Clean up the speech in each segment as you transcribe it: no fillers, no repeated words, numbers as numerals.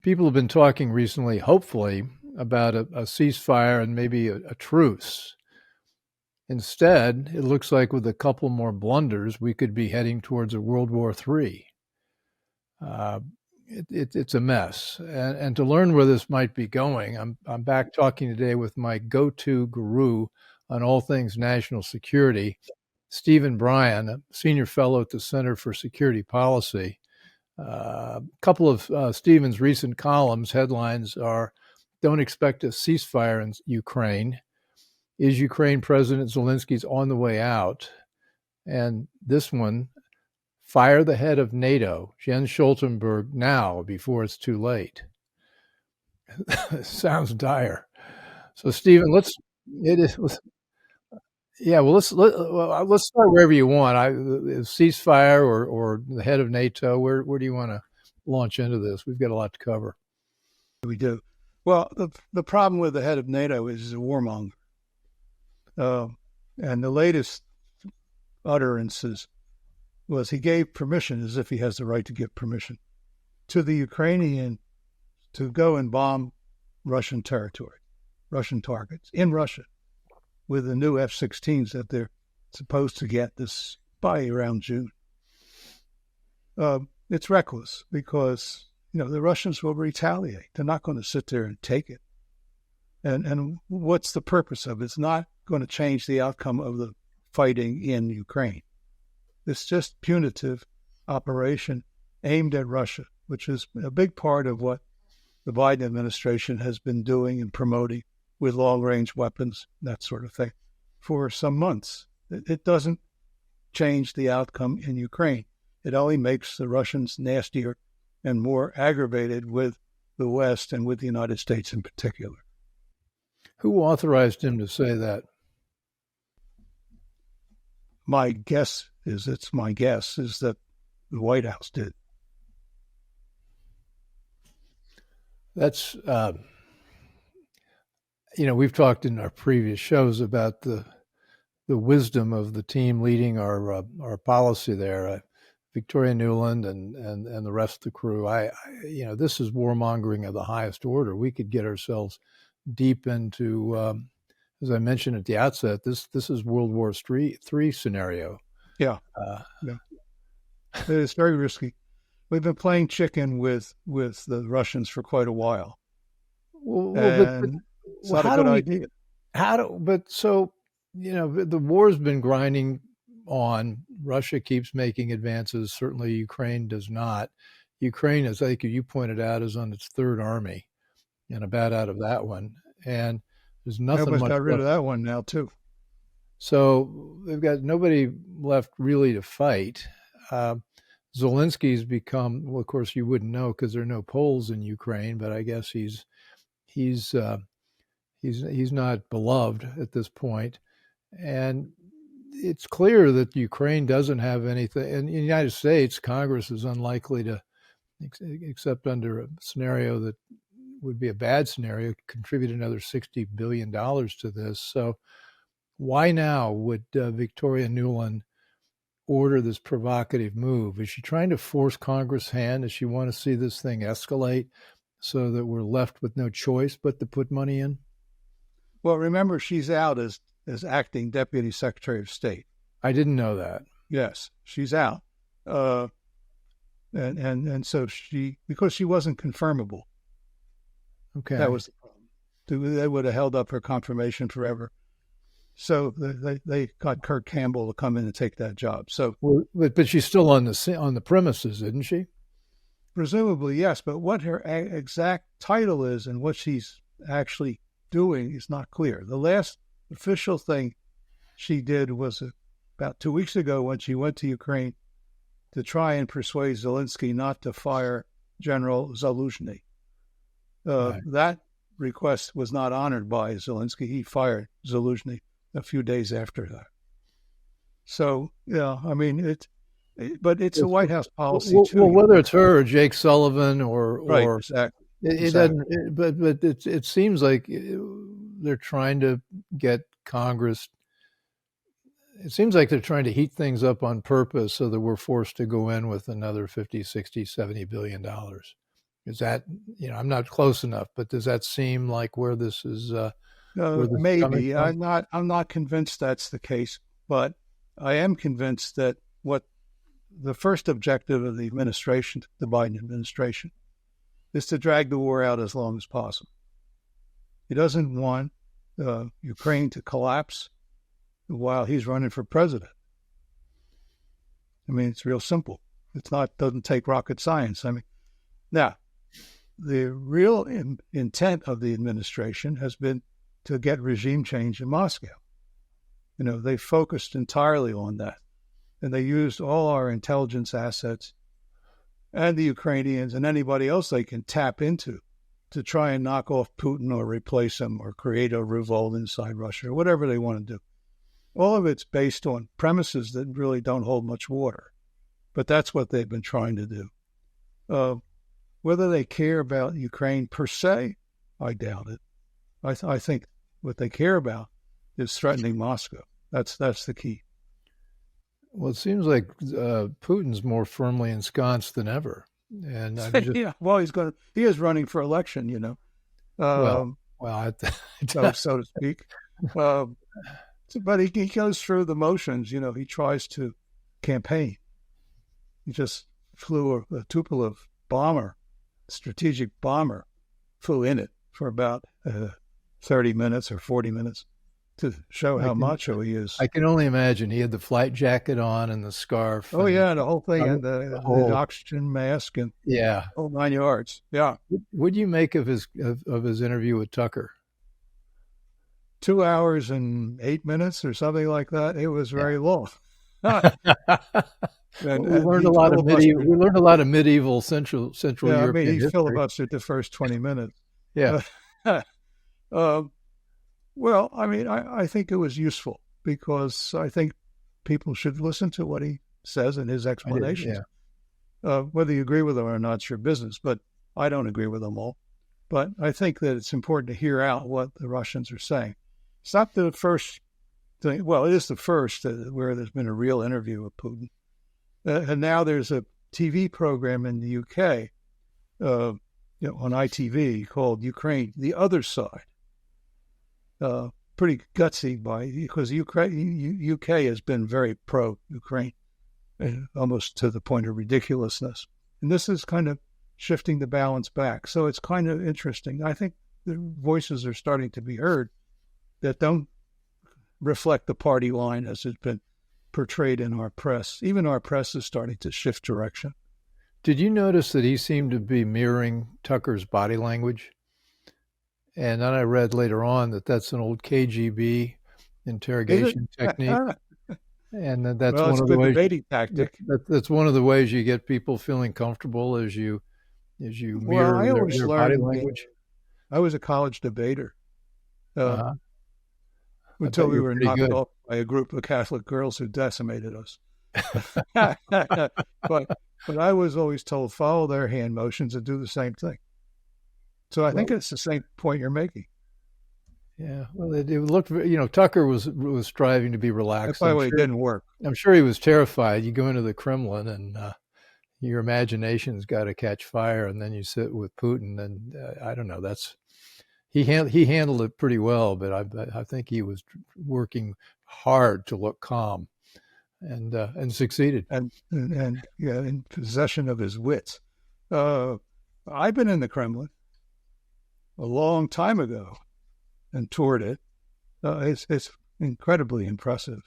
People have been talking recently, hopefully, about a ceasefire and maybe a truce. Instead, it looks like with a couple more blunders, we could be heading towards a World War III. Uh, it's a mess. And to learn where this might be going, I'm back talking today with my go-to guru on all things national security, Stephen Bryen, a senior fellow at the Center for Security Policy. A couple of Stephen's recent columns headlines are, "Don't expect a ceasefire in Ukraine." "Is Ukraine President Zelensky's on the way out?" And this one, "Fire the head of NATO, Jen Soltenberg, now before it's too late." Sounds dire. So, Stephen, let's start wherever you want. Ceasefire or the head of NATO. Where do you want to launch into this? We've got a lot to cover. We do. Well, the problem with the head of NATO is he's a warmonger. And the latest utterances was he gave permission, as if he has the right to give permission, to the Ukrainian to go and bomb Russian territory, Russian targets in Russia with the new F-16s that they're supposed to get this by around June. It's reckless because, the Russians will retaliate. They're not going to sit there and take it. And what's the purpose of it? It's not going to change the outcome of the fighting in Ukraine. It's just punitive operation aimed at Russia, which is a big part of what the Biden administration has been doing and promoting with long-range weapons, that sort of thing, for some months. It doesn't change the outcome in Ukraine. It only makes the Russians nastier and more aggravated with the West and with the United States in particular. Who authorized him to say that? My guess is that the White House did. That's, we've talked in our previous shows about the wisdom of the team leading our policy there, Victoria Nuland and the rest of the crew. This is warmongering of the highest order. We could get ourselves deep into, as I mentioned at the outset, this is World War III scenario. Yeah. It is very risky. We've been playing chicken with the Russians for quite a while. It's not a good idea. The war's been grinding on. Russia keeps making advances. Certainly Ukraine does not. Ukraine, as I think you pointed out, is on its third army and about out of that one. And there's nothing much got rid left. of that one now, too. So they've got nobody left really to fight. Zelensky's become, well, of course, you wouldn't know because there are no Poles in Ukraine, but I guess he's not beloved at this point. And it's clear that Ukraine doesn't have anything. In the United States, Congress is unlikely to, except under a scenario that would be a bad scenario, contribute another $60 billion to this. So why now would Victoria Nuland order this provocative move? Is she trying to force Congress' hand? Does she want to see this thing escalate so that we're left with no choice but to put money in? Well, remember, she's out as acting Deputy Secretary of State. I didn't know that. Yes, she's out. And so because she wasn't confirmable. Okay. That was the problem. They would have held up her confirmation forever. So they got Kirk Campbell to come in and take that job. So, but she's still on the premises, isn't she? Presumably, yes. But what her exact title is and what she's actually doing is not clear. The last official thing she did was about 2 weeks ago when she went to Ukraine to try and persuade Zelensky not to fire General Zaluzhny. Right. That request was not honored by Zelensky. He fired Zaluzhny a few days after that. So, but it's a White House policy too. Well, whether it's her or Jake Sullivan or exactly. It seems like they're trying to get Congress. It seems like they're trying to heat things up on purpose so that we're forced to go in with another $50, $60, $70 billion. Is that, I'm not close enough, but does that seem like where this is coming Maybe from? I'm not convinced that's the case, but I am convinced that what the first objective of the administration, the Biden administration, is to drag the war out as long as possible. He doesn't want Ukraine to collapse while he's running for president. I mean, it's real simple. Doesn't take rocket science. I mean, now, the real intent of the administration has been to get regime change in Moscow. They focused entirely on that. And they used all our intelligence assets and the Ukrainians and anybody else they can tap into to try and knock off Putin or replace him or create a revolt inside Russia or whatever they want to do. All of it's based on premises that really don't hold much water. But that's what they've been trying to do. Whether they care about Ukraine per se, I doubt it. I think what they care about is threatening Moscow. That's the key. Well, it seems like Putin's more firmly ensconced than ever, and I'm just Yeah. Well, he is running for election, well, so to speak. But he goes through the motions. He tries to campaign. He just flew a Tupolev bomber, strategic bomber, flew in it for about 30 minutes or 40 minutes to show how macho he is. I can only imagine. He had the flight jacket on and the scarf. Oh, yeah, the whole thing, and the oxygen mask and whole 9 yards. Yeah. What do you make of his interview with Tucker? 2 hours and 8 minutes or something like that. It was very long. We learned a lot of medieval Central European I mean, he history. filibustered the first 20 minutes. Yeah. Well, I mean, I think it was useful because I think people should listen to what he says and his explanations. Whether you agree with them or not, it's your business, but I don't agree with them all. But I think that it's important to hear out what the Russians are saying. It's not the first thing. Well, it is the first where there's been a real interview with Putin. And now there's a TV program in the UK, on ITV called Ukraine, The Other Side. Pretty gutsy because UK has been very pro-Ukraine, almost to the point of ridiculousness. And this is kind of shifting the balance back. So it's kind of interesting. I think the voices are starting to be heard that don't reflect the party line as it's been portrayed in our press. Even our press is starting to shift direction. Did you notice that he seemed to be mirroring Tucker's body language? And then I read later on that that's an old KGB interrogation technique. And that's one of the ways debating tactic. That's one of the ways you get people feeling comfortable as you mirror their body language. I was a college debater until we were knocked off by a group of Catholic girls who decimated us. But I was always told, follow their hand motions and do the same thing. So I think it's the same point you're making. Yeah, well, it looked, Tucker was striving to be relaxed. By the way, it didn't work. I'm sure he was terrified. You go into the Kremlin and your imagination's got to catch fire, and then you sit with Putin, and I don't know. He handled it pretty well, but I think he was working hard to look calm, and succeeded. And in possession of his wits. I've been in the Kremlin a long time ago and toured it. It's incredibly impressive.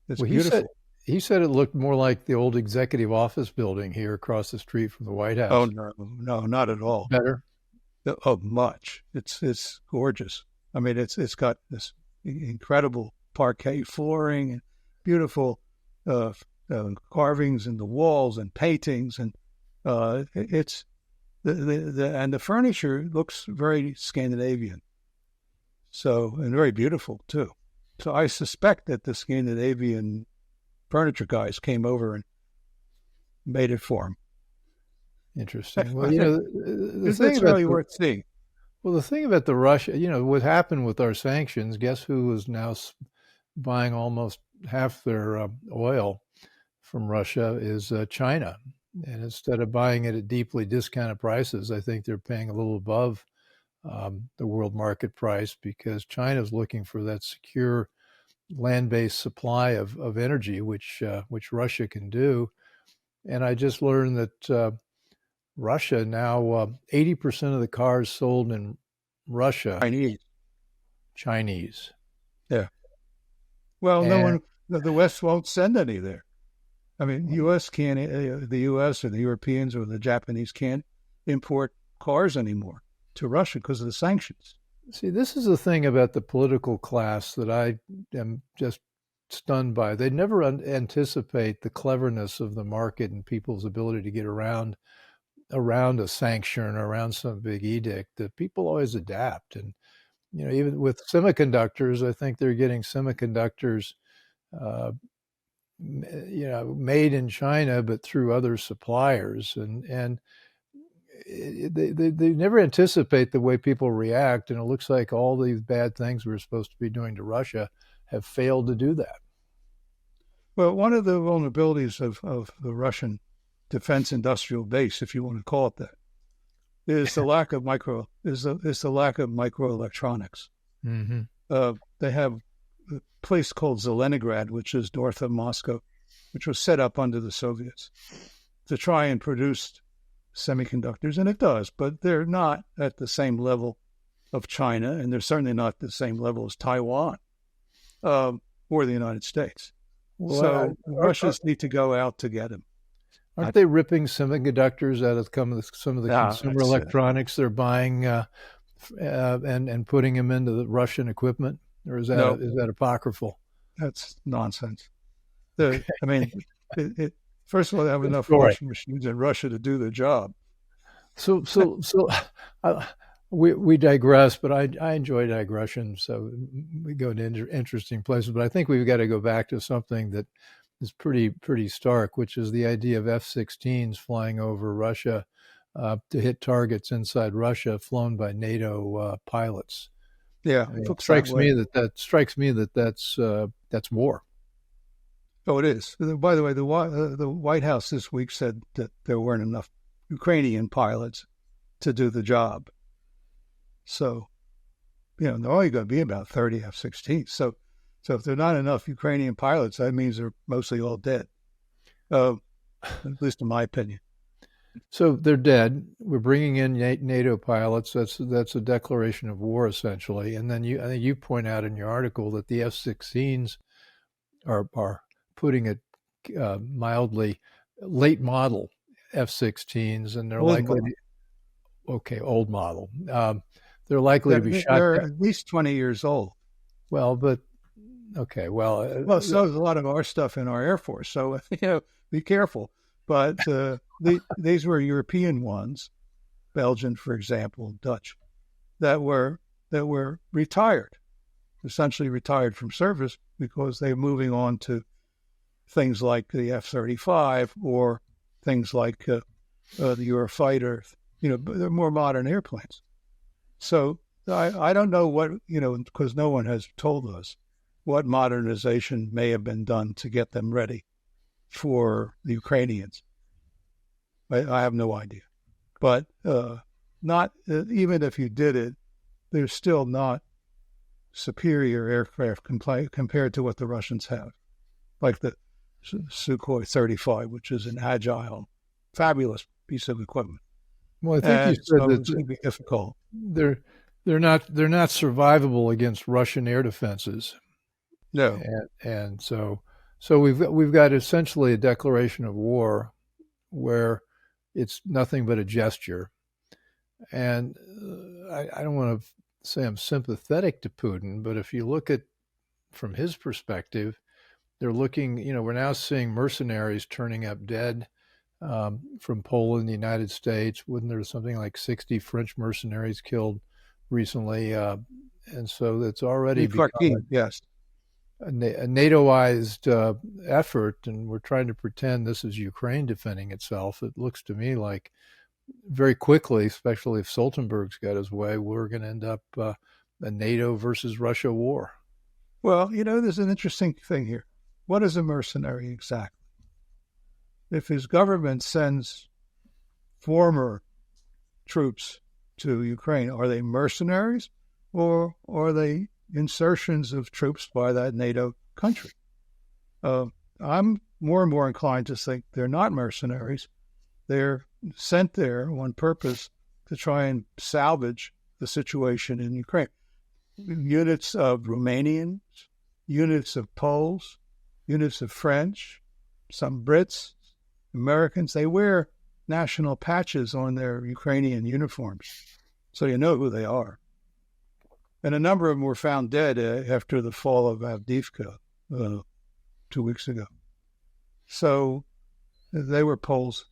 It's beautiful. He said it looked more like the old executive office building here across the street from the White House. Oh, no, not at all. Better? Oh, much. It's gorgeous. I mean, it's got this incredible parquet flooring and beautiful carvings in the walls and paintings, and it's the furniture looks very Scandinavian. So, and very beautiful too. So I suspect that the Scandinavian furniture guys came over and made it for him. Interesting. Well, the thing really worth seeing. Well, the thing about the Russia, what happened with our sanctions, guess who is now buying almost half their oil from Russia is China. And instead of buying it at deeply discounted prices, I think they're paying a little above the world market price because China's looking for that secure land-based supply of energy, which Russia can do. And I just learned that Russia now 80% of the cars sold in Russia Chinese. Chinese. Yeah. Well, no And one, the West won't send any there. I mean, U.S. can't, the U.S. or the Europeans or the Japanese can't import cars anymore to Russia because of the sanctions. see, this is the thing about the political class that I am just stunned by. They never anticipate the cleverness of the market and people's ability to get around a sanction or around some big edict. That people always adapt, and even with semiconductors, I think they're getting semiconductors, uh, made in China, but through other suppliers, and they never anticipate the way people react, and it looks like all these bad things we're supposed to be doing to Russia have failed to do that. Well, one of the vulnerabilities of the Russian defense industrial base, if you want to call it that, is the lack of microelectronics. Mm-hmm. They have a place called Zelenograd, which is north of Moscow, which was set up under the Soviets to try and produce semiconductors, and it does, but they're not at the same level of China, and they're certainly not the same level as Taiwan or the United States. Well, so Russians need to go out to get them. Aren't they ripping semiconductors out of some of the consumer electronics they're buying and putting them into the Russian equipment? Or is that apocryphal? That's nonsense. I mean, first of all, they have enough washing machines in Russia to do the job. So we digress, but I enjoy digression. So we go into interesting places. But I think we've got to go back to something that is pretty stark, which is the idea of F-16s flying over Russia to hit targets inside Russia, flown by NATO pilots. Yeah, it strikes me that's war. Oh, it is. By the way, the White House this week said that there weren't enough Ukrainian pilots to do the job. So, there are only going to be about 30 F-16s. So if there are not enough Ukrainian pilots, that means they're mostly all dead, at least in my opinion. So they're dead. We're bringing in NATO pilots. That's a declaration of war, essentially. And then I think you point out in your article that the F-16s are putting it mildly, late model F-16s, and they're old model. They're likely to be shot. They're at least 20 years old. Well, but okay, well, so there's a lot of our stuff in our Air Force, so be careful. But these were European ones, Belgian, for example, Dutch, that were retired, essentially retired from service because they're moving on to things like the F-35 or things like the Eurofighter. They're more modern airplanes. So I don't know what, because no one has told us what modernization may have been done to get them ready for the Ukrainians. I have no idea. But not even if you did it, there's still not superior aircraft compared to what the Russians have, like the Sukhoi 35, which is an agile, fabulous piece of equipment. Well, I think you said that it's going to be difficult. They're not survivable against Russian air defenses. No, and so we've got essentially a declaration of war where it's nothing but a gesture. And I don't want to say I'm sympathetic to Putin, but if you look at from his perspective, they're looking. We're now seeing mercenaries turning up dead. From Poland, the United States. Wasn't there something like 60 French mercenaries killed recently? And so it's already become a NATOized effort, and we're trying to pretend this is Ukraine defending itself. It looks to me like very quickly, especially if Soltenberg's got his way, we're going to end up a NATO versus Russia war. Well, there's an interesting thing here. What is a mercenary exactly? if his government sends former troops to Ukraine, are they mercenaries or are they insertions of troops by that NATO country? I'm more and more inclined to think they're not mercenaries. They're sent there on purpose to try and salvage the situation in Ukraine. Units of Romanians, units of Poles, units of French, some Brits, Americans, they wear national patches on their Ukrainian uniforms, so you know who they are. And a number of them were found dead after the fall of Avdiivka 2 weeks ago. So they were Poles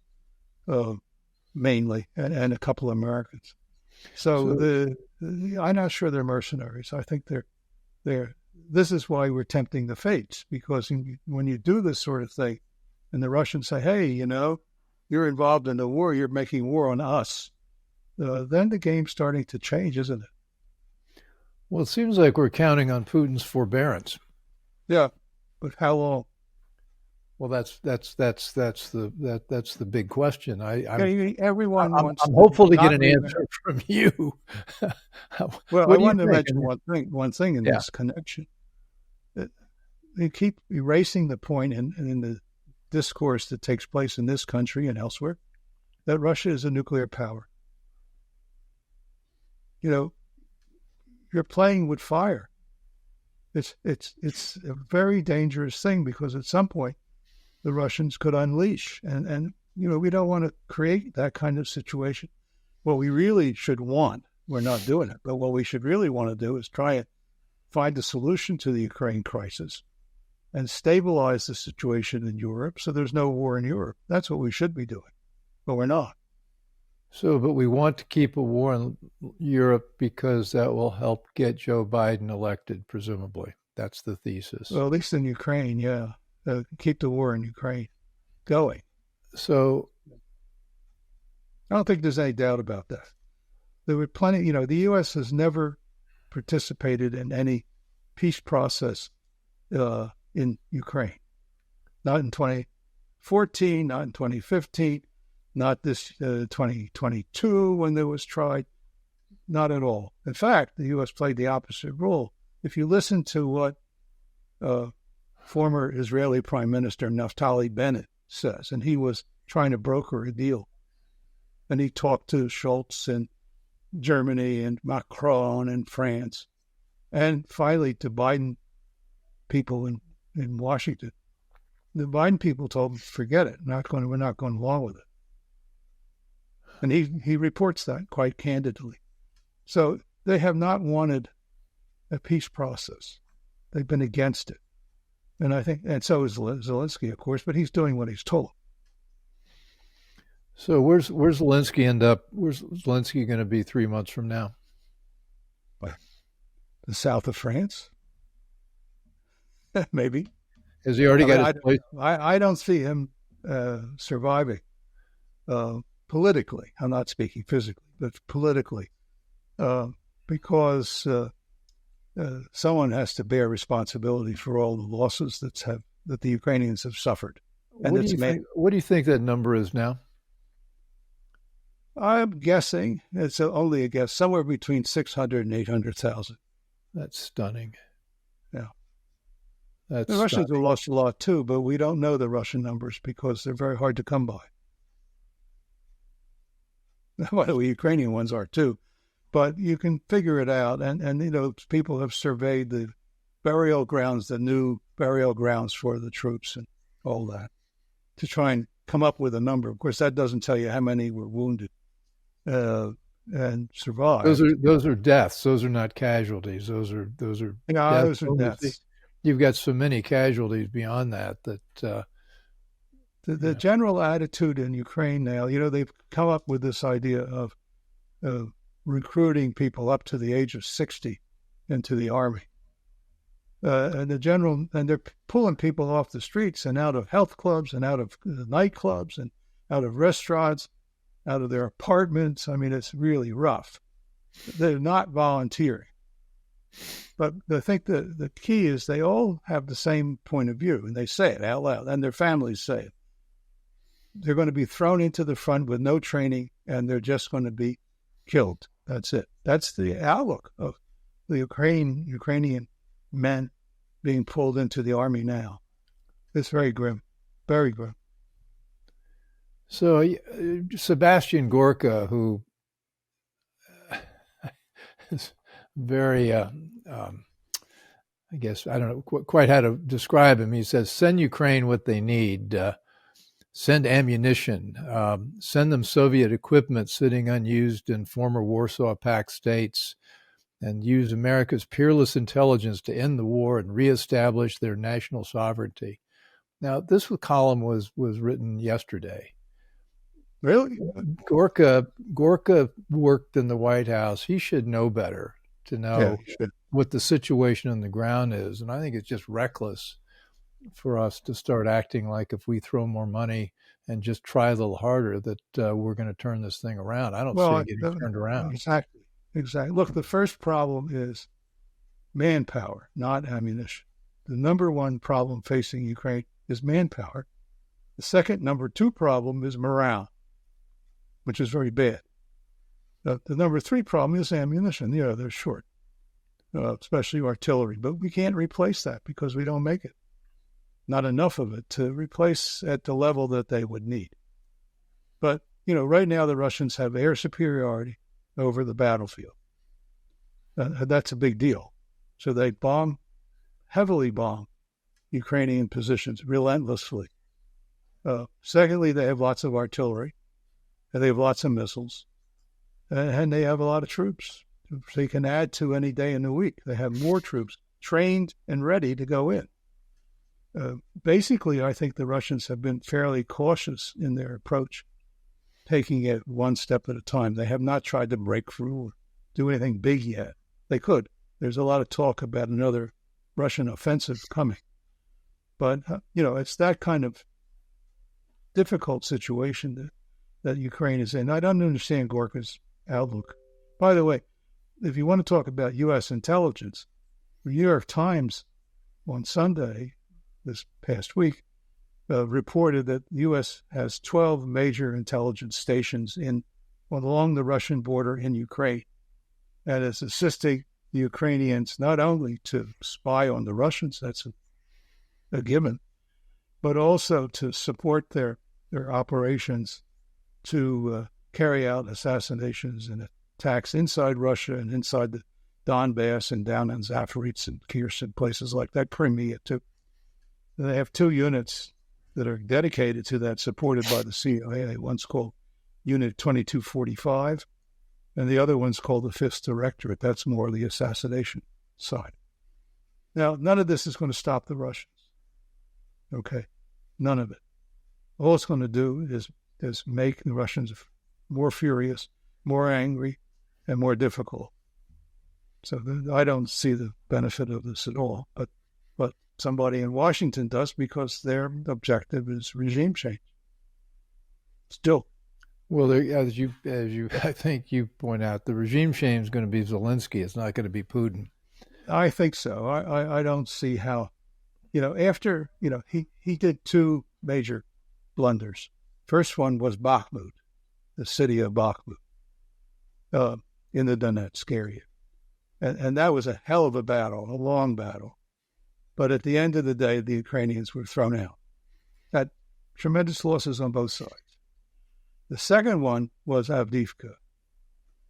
mainly, and a couple of Americans. So I'm not sure they're mercenaries. I think they're. This is why we're tempting the fates, because when you do this sort of thing, and the Russians say, "Hey, you're involved in the war. You're making war on us," then the game's starting to change, isn't it? Well, it seems like we're counting on Putin's forbearance. Yeah, but how long? Well, that's the big question. Everyone wants. I'm hopeful to get an answer from you. Well, I wanted to mention one thing in this connection. They keep erasing the point in the discourse that takes place in this country and elsewhere that Russia is a nuclear power. You're playing with fire. It's a very dangerous thing, because at some point the Russians could unleash, and we don't want to create that kind of situation. What we really should want, we're not doing it, but what we should really want to do is try and find a solution to the Ukraine crisis and stabilize the situation in Europe so there's no war in Europe. That's what we should be doing, but we're not. But we want to keep a war in Europe because that will help get Joe Biden elected, presumably. That's the thesis. Well, at least in Ukraine, yeah. Keep the war in Ukraine going. So I don't think there's any doubt about that. There were plenty, the U.S. has never participated in any peace process in Ukraine. Not in 2014, not in 2015, not this 2022 when there was tried, not at all. In fact, the U.S. played the opposite role. If you listen to what former Israeli Prime Minister Naftali Bennett says, and he was trying to broker a deal, and he talked to Schultz in Germany and Macron in France, and finally to Biden people in Washington. The Biden people told him, forget it, we're not going along with it. And he reports that quite candidly. So they have not wanted a peace process. They've been against it. And so is Zelensky, of course, but he's doing what he's told. So where's Zelensky end up? Where's Zelensky going to be 3 months from now? The south of France? Maybe. Has he already got his place? I don't see him surviving politically. I'm not speaking physically, but politically, because someone has to bear responsibility for all the losses that the Ukrainians have suffered. And what do you think that number is now? I'm guessing, it's only a guess, somewhere between 600 and 800,000. That's stunning. Yeah. The Russians have lost a lot too, but we don't know the Russian numbers because they're very hard to come by. Well, the Ukrainian ones are too, but you can figure it out. And people have surveyed the burial grounds, the new burial grounds for the troops and all that, to try and come up with a number. Of course, that doesn't tell you how many were wounded and survived. Those are deaths. Those are not casualties. Those are those are deaths. You've got so many casualties beyond that. The general attitude in Ukraine now, they've come up with this idea of recruiting people up to the age of 60 into the army. And they're pulling people off the streets and out of health clubs and out of nightclubs and out of restaurants, out of their apartments. I mean, it's really rough. They're not volunteering. But I think the key is they all have the same point of view, and they say it out loud, and their families say it. they're going to be thrown into the front with no training, and they're just going to be killed. That's it. That's the outlook of the Ukrainian men being pulled into the army now. It's very grim, very grim. So Sebastian Gorka, who is very, I guess, I don't know quite how to describe him. He says, send Ukraine what they need. Send ammunition. Send them Soviet equipment sitting unused in former Warsaw Pact states, and use America's peerless intelligence to end the war and reestablish their national sovereignty. Now, this column was written yesterday. Really? Gorka worked in the White House. He should know better to know what the situation on the ground is. And I think it's just reckless for us to start acting like if we throw more money and just try a little harder that we're going to turn this thing around. I don't see it getting turned around. Exactly. Look, the first problem is manpower, not ammunition. The number one problem facing Ukraine is manpower. The second, number two problem is morale, which is very bad. The number three problem is ammunition. Yeah, they're short, especially artillery. But we can't replace that because we don't make it. Not enough of it to replace at the level that they would need. But, right now the Russians have air superiority over the battlefield. That's a big deal. So they heavily bomb Ukrainian positions relentlessly. Secondly, they have lots of artillery, and they have lots of missiles, and they have a lot of troops. They can add to any day in the week. They have more troops trained and ready to go in. Basically, I think the Russians have been fairly cautious in their approach, taking it one step at a time. They have not tried to break through or do anything big yet. They could. There's a lot of talk about another Russian offensive coming. But, it's that kind of difficult situation that Ukraine is in. I don't understand Gorka's outlook. By the way, if you want to talk about U.S. intelligence, the New York Times on Sunday, this past week, reported that the U.S. has 12 major intelligence stations along the Russian border in Ukraine, and is assisting the Ukrainians not only to spy on the Russians, that's a given, but also to support their operations to carry out assassinations and attacks inside Russia and inside the Donbass and down in Zaporizhzhia and Kherson, places like that, Crimea too. They have two units that are dedicated to that, supported by the CIA. One's called Unit 2245, and the other one's called the Fifth Directorate. That's more the assassination side. Now, none of this is going to stop the Russians. Okay? None of it. All it's going to do is make the Russians more furious, more angry, and more difficult. So I don't see the benefit of this at all. But somebody in Washington does, because their objective is regime change. Still. Well, as you I think you point out, the regime change is going to be Zelensky. It's not going to be Putin. I think so. I don't see how, after, he did two major blunders. First one was Bakhmut, the city of Bakhmut, in the Donetsk area. And that was a hell of a battle, a long battle. But at the end of the day, the Ukrainians were thrown out. Had tremendous losses on both sides. The second one was Avdiivka,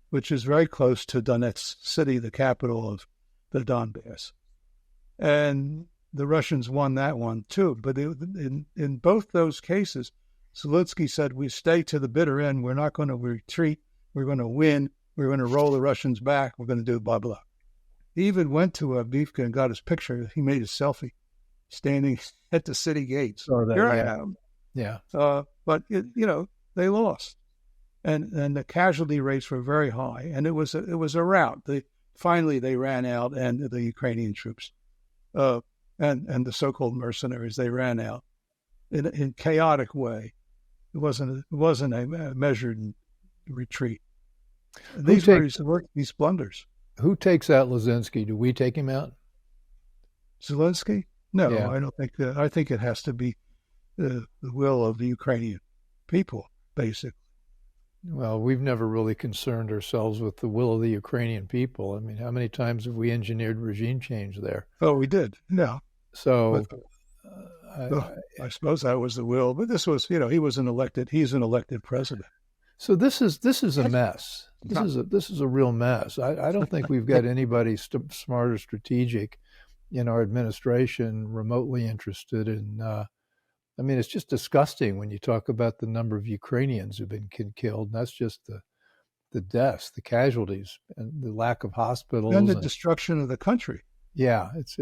which is very close to Donetsk city, the capital of the Donbass. And the Russians won that one too. But in both those cases, Zelensky said, we stay to the bitter end. We're not going to retreat. We're going to win. We're going to roll the Russians back. We're going to do blah, blah. He even went to Avdiivka and got his picture. He made a selfie standing at the city gates. Here I am. Yeah. But, they lost. And the casualty rates were very high. And it was a rout. Finally, they ran out, and the Ukrainian troops and the so-called mercenaries, they ran out in a chaotic way. It wasn't a measured retreat. These blunders. Who takes out Zelensky? Do we take him out? Zelensky? No, yeah. I don't think that. I think it has to be the will of the Ukrainian people, basically. Well, we've never really concerned ourselves with the will of the Ukrainian people. I mean, how many times have we engineered regime change there? Oh, we did, yeah. But So, I suppose that was the will. But this was, he's an elected president. so this is a mess. This Not, is a real mess. I don't think we've got anybody smart or strategic in our administration remotely interested in. I mean, it's just disgusting when you talk about the number of Ukrainians who've been killed. And that's just the deaths, the casualties, and the lack of hospitals and the destruction of the country. Yeah, it's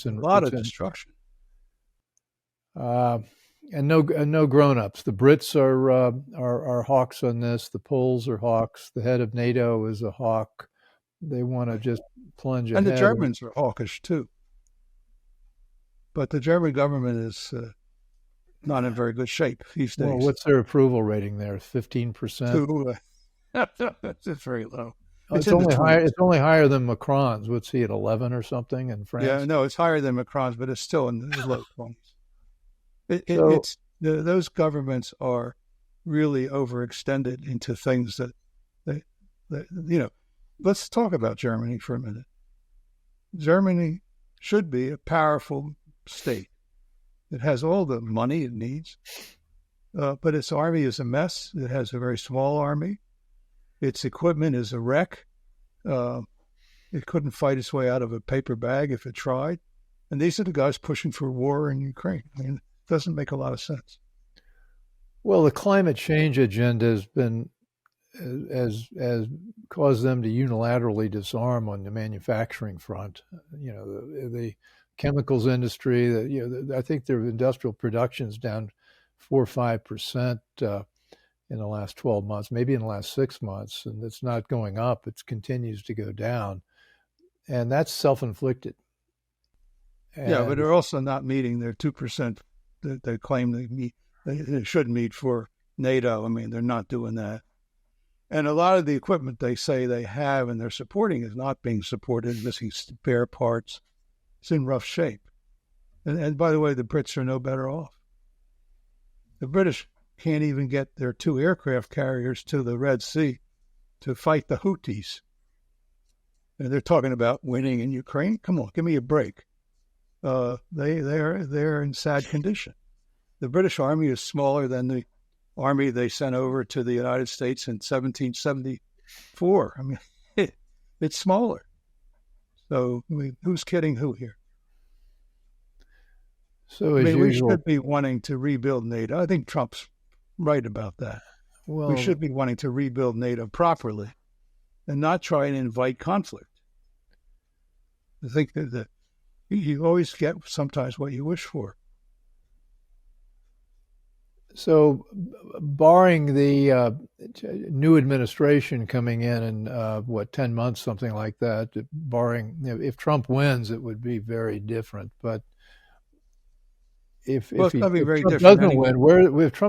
a lot of destruction. And no grown-ups. The Brits are hawks on this. The Poles are hawks. The head of NATO is a hawk. They want to just plunge ahead. And the Germans are hawkish too. But the German government is not in very good shape these days. Well, what's their approval rating there? 15%. It's very low. It's only higher. It's only higher than Macron's. What's he at 11 or something in France? Yeah, no, it's higher than Macron's, but it's still in the low 20s. Those governments are really overextended into things that Let's talk about Germany for a minute. Germany should be a powerful state. It has all the money it needs, but its army is a mess. It has a very small army. Its equipment is a wreck. It couldn't fight its way out of a paper bag if it tried. And these are the guys pushing for war in Ukraine. I mean, it doesn't make a lot of sense. Well, the climate change agenda has caused them to unilaterally disarm on the manufacturing front. The chemicals industry. I think their industrial production's down 4 or 5%. In the last 12 months, maybe in the last 6 months, and it's not going up, it continues to go down. And that's self-inflicted. Yeah, but they're also not meeting their 2% that they claim they should meet for NATO. I mean, they're not doing that. And a lot of the equipment they say they have and they're supporting is not being supported, missing spare parts. It's in rough shape. And by the way, the Brits are no better off. The British can't even get their 2 aircraft carriers to the Red Sea to fight the Houthis. And they're talking about winning in Ukraine. Come on, give me a break. They're in sad condition. The British Army is smaller than the army they sent over to the United States in 1774. I mean, it's smaller. So who's kidding who here? So we should be wanting to rebuild NATO. I think Trump's right about that. Well, we should be wanting to rebuild NATO properly and not try and invite conflict. I think that you always get sometimes what you wish for. So, barring the new administration coming in 10 months, something like that, barring, if Trump wins, it would be very different. But if Trump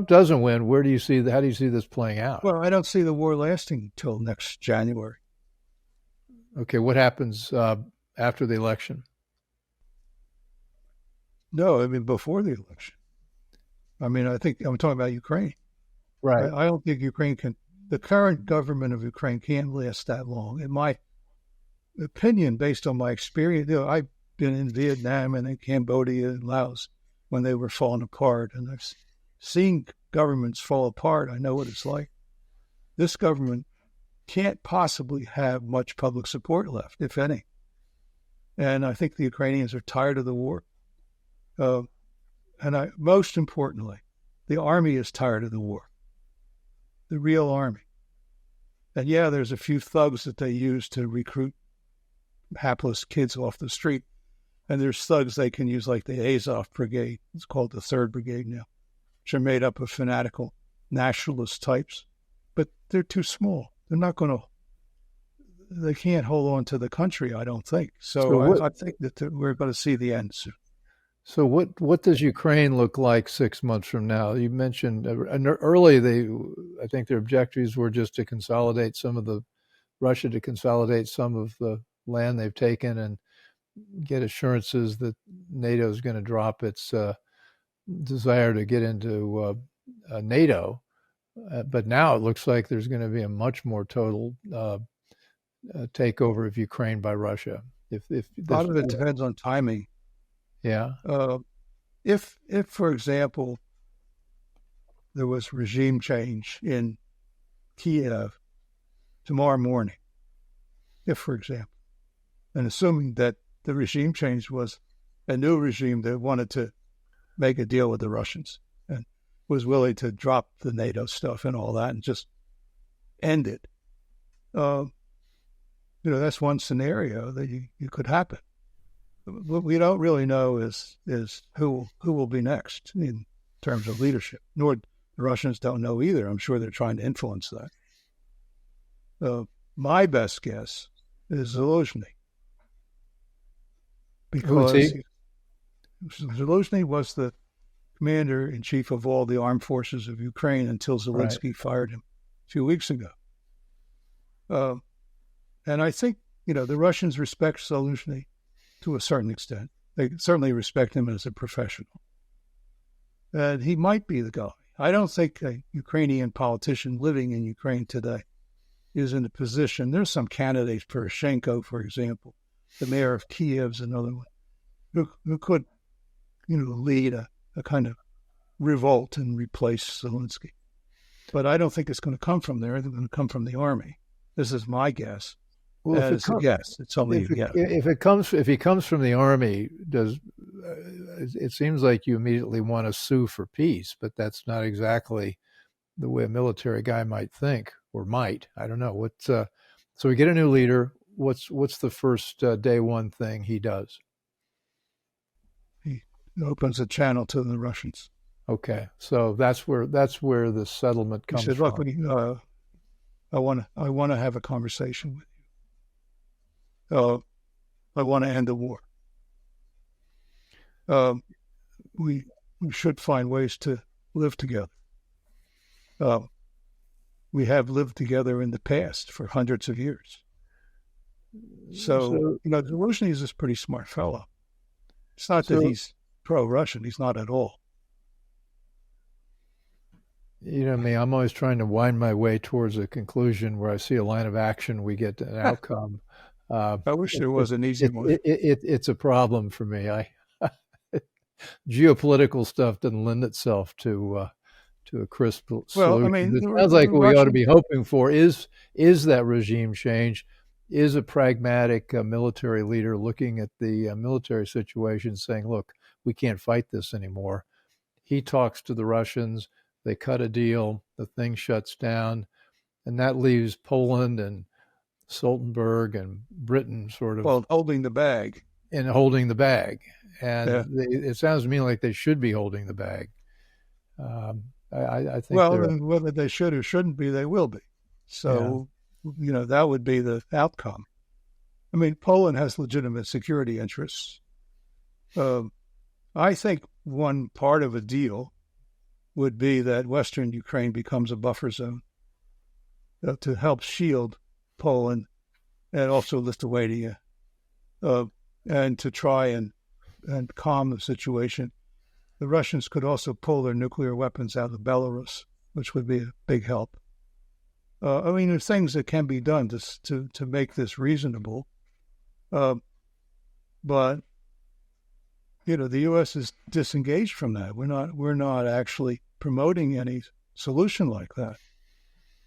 doesn't win, how do you see this playing out? Well, I don't see the war lasting till next January. Okay, what happens after the election? No, I mean before the election. I mean, I think I'm talking about Ukraine. Right. I don't think the current government of Ukraine can't last that long. In my opinion, based on my experience, I've been in Vietnam and in Cambodia and Laos when they were falling apart, and I've seen governments fall apart. I know what it's like. This government can't possibly have much public support left, if any. And I think the Ukrainians are tired of the war. And most importantly, the army is tired of the war, the real army. And yeah, there's a few thugs that they use to recruit hapless kids off the street. And there's thugs they can use like the Azov Brigade. It's called the 3rd Brigade now, which are made up of fanatical nationalist types. But they're too small. They can't hold on to the country, I don't think. So I think that we're going to see the end soon. So what does Ukraine look like 6 months from now? You mentioned early I think their objectives were just to consolidate Russia to consolidate some of the land they've taken and get assurances that NATO is going to drop its desire to get into NATO. But now it looks like there's going to be a much more total takeover of Ukraine by Russia. If A this, lot of it depends on timing. yeah, Uh, if, for example, there was regime change in Kiev tomorrow morning, if, for example, and assuming that the regime change was a new regime that wanted to make a deal with the Russians and was willing to drop the NATO stuff and all that and just end it. That's one scenario that you could happen. What we don't really know is who will be next in terms of leadership. Nor the Russians don't know either. I'm sure they're trying to influence that. My best guess is Zelensky, who's because he? Zelensky was the commander-in-chief of all the armed forces of Ukraine until Zelensky Right. fired him a few weeks ago. And I think, the Russians respect Zelensky to a certain extent. They certainly respect him as a professional. And he might be the guy. I don't think a Ukrainian politician living in Ukraine today is in a position. There's some candidates, Poroshenko, for example, the mayor of Kiev is another one, who could, lead a kind of revolt and replace Zelensky. But I don't think it's going to come from there. It's going to come from the army. This is my guess. Well, It's a guess. It's only a guess. if he comes from the army, it seems like you immediately want to sue for peace, but that's not exactly the way a military guy might think, or might. I don't know. So we get a new leader. What's the first day one thing he does? He opens a channel to the Russians. Okay, so that's where the settlement He comes said, from. "Look, I want to have a conversation with you. I want to end the war. We should find ways to live together. We have lived together in the past for hundreds of years. So Zelensky is a pretty smart fellow. It's not that he's pro-Russian. He's not at all. You know me, I'm always trying to wind my way towards a conclusion where I see a line of action, we get an outcome. I wish there was an easy one. It's a problem for me. Geopolitical stuff doesn't lend itself to a crisp solution. Well, I mean, it sounds like what we ought to be hoping for is that regime change, is a pragmatic military leader looking at the military situation, saying, "Look, we can't fight this anymore." He talks to the Russians. They cut a deal. The thing shuts down, and that leaves Poland and Soltenberg and Britain sort of holding the bag. And holding the bag. And it sounds to me like they should be holding the bag. I think. Well, whether they should or shouldn't be, they will be. So, that would be the outcome. I mean, Poland has legitimate security interests. I think one part of a deal would be that Western Ukraine becomes a buffer zone to help shield Poland and also Lithuania, and to try and calm the situation. The Russians could also pull their nuclear weapons out of Belarus, which would be a big help. I mean, there's things that can be done to make this reasonable, but the U.S. is disengaged from that. We're not actually promoting any solution like that.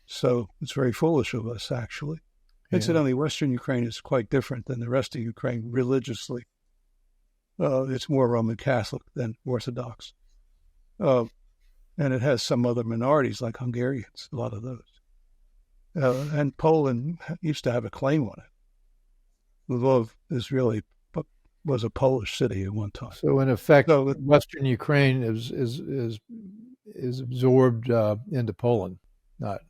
So it's very foolish of us, actually. Yeah. Incidentally, Western Ukraine is quite different than the rest of Ukraine religiously. It's more Roman Catholic than Orthodox. And it has some other minorities like Hungarians, a lot of those. And Poland used to have a claim on it. Lvov was a Polish city at one time. So in effect, Western Ukraine is absorbed into Poland, not.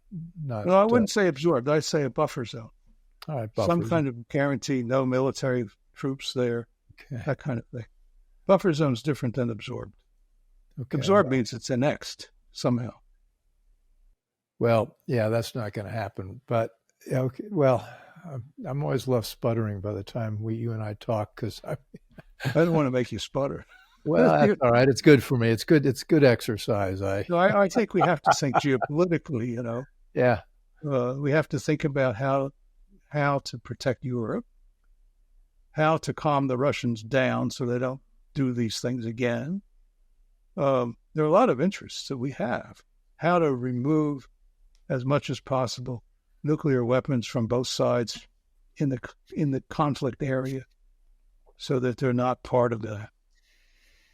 No, I wouldn't say absorbed. I'd say a buffer zone. All right, some kind of guarantee, no military troops there, that kind of thing. Buffer zone is different than absorbed. Okay, absorbed means it's annexed somehow. Well, yeah, that's not going to happen. But okay, well, I'm always left sputtering by the time you and I talk because I don't want to make you sputter. Well, that's all right. It's good for me. It's good. It's good exercise. So I think we have to think geopolitically. Yeah. We have to think about how to protect Europe, how to calm the Russians down so they don't do these things again. There are a lot of interests that we have. How to remove as much as possible nuclear weapons from both sides in the conflict area, so that they're not part of that.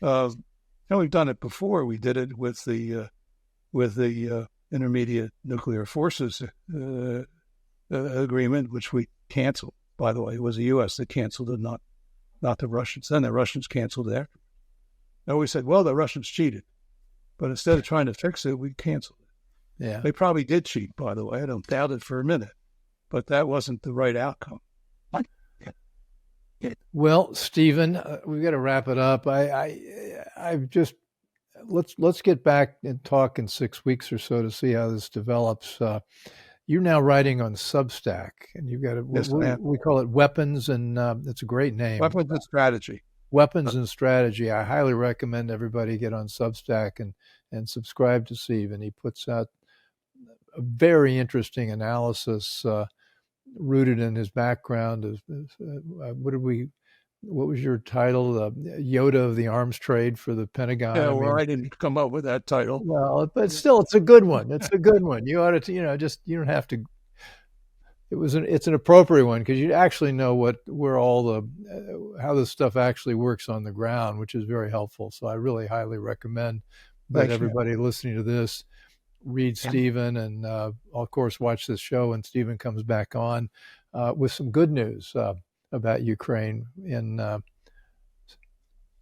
And we've done it before. We did it with the intermediate nuclear forces agreement, which we canceled. By the way, it was the U.S. that canceled it, not the Russians. Then the Russians canceled it after. And we said, well, the Russians cheated. But instead of trying to fix it, we canceled it. Yeah. They probably did cheat, by the way. I don't doubt it for a minute. But that wasn't the right outcome. Well, Stephen, we've got to wrap it up. I've just let's get back and talk in 6 weeks or so to see how this develops. You're now writing on Substack, and you've got we call it Weapons, and it's a great name. Weapons and Strategy. Weapons and Strategy. I highly recommend everybody get on Substack and subscribe to Stephen. He puts out a very interesting analysis rooted in his background. What was your title? Yoda of the arms trade for the Pentagon. Yeah, I didn't come up with that title. Well, but still, it's a good one. It's a good one. You ought to, you don't have to. It's an appropriate one because you actually know how this stuff actually works on the ground, which is very helpful. So I really highly recommend that everybody listening to this read Stephen, and of course watch this show when Stephen comes back on with some good news about Ukraine. The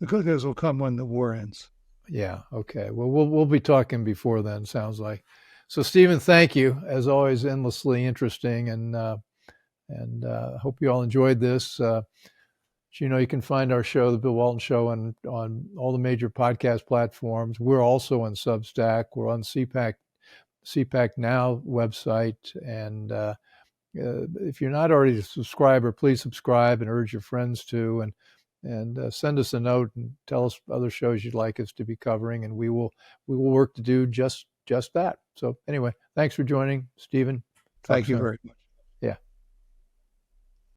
good news will come when the war ends. Yeah. Okay. Well, we'll be talking before then. Sounds like. So, Stephen, thank you as always. Endlessly interesting, and hope you all enjoyed this. You can find our show, The Bill Walton Show, on all the major podcast platforms. We're also on Substack. We're on CPAC Now website, and if you're not already a subscriber, please subscribe and urge your friends to, and send us a note and tell us other shows you'd like us to be covering, and we will work to do just that. So anyway, thanks for joining, Stephen. Thank you very much.